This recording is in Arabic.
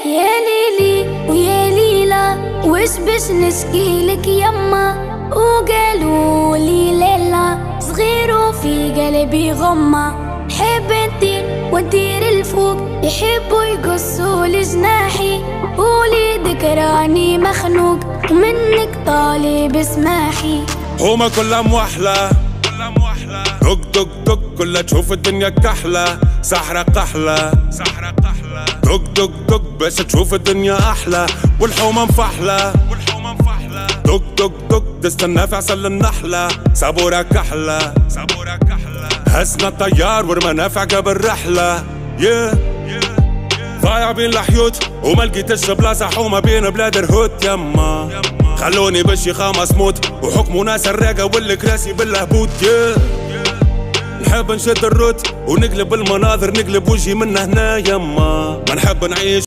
يا ليلي ويا ليلى وش باش نشكيلك يما، وقالوا لي ليلى صغير وفي قلبي غمة، حب نطير وندير الفوق يحبوا يقصوا لجناحي، وليدك راني مخنوق ومنك طالب اسماحي. هما كلها موحلة دق دق دق كلها تشوف الدنيا كحلة، سحرة قحلة دق دق دق بس تشوف الدنيا أحلى، والحومة مفحلة دق دق دق تستنى في عسل النحلة، صبورة كحلة هزنا الطيار والمنافع قبل رحلة. ضايع بين الحيوت وما لقيتش بلاصة حومة بين بلاد الهوت يما، خلوني بالشيخة مسموت وحكموا ناس الراقة والكراسي بالهبوط. نحب نشد الروت ونقلب المناظر، نقلب وجهي من هنا يما، ما نحب نعيش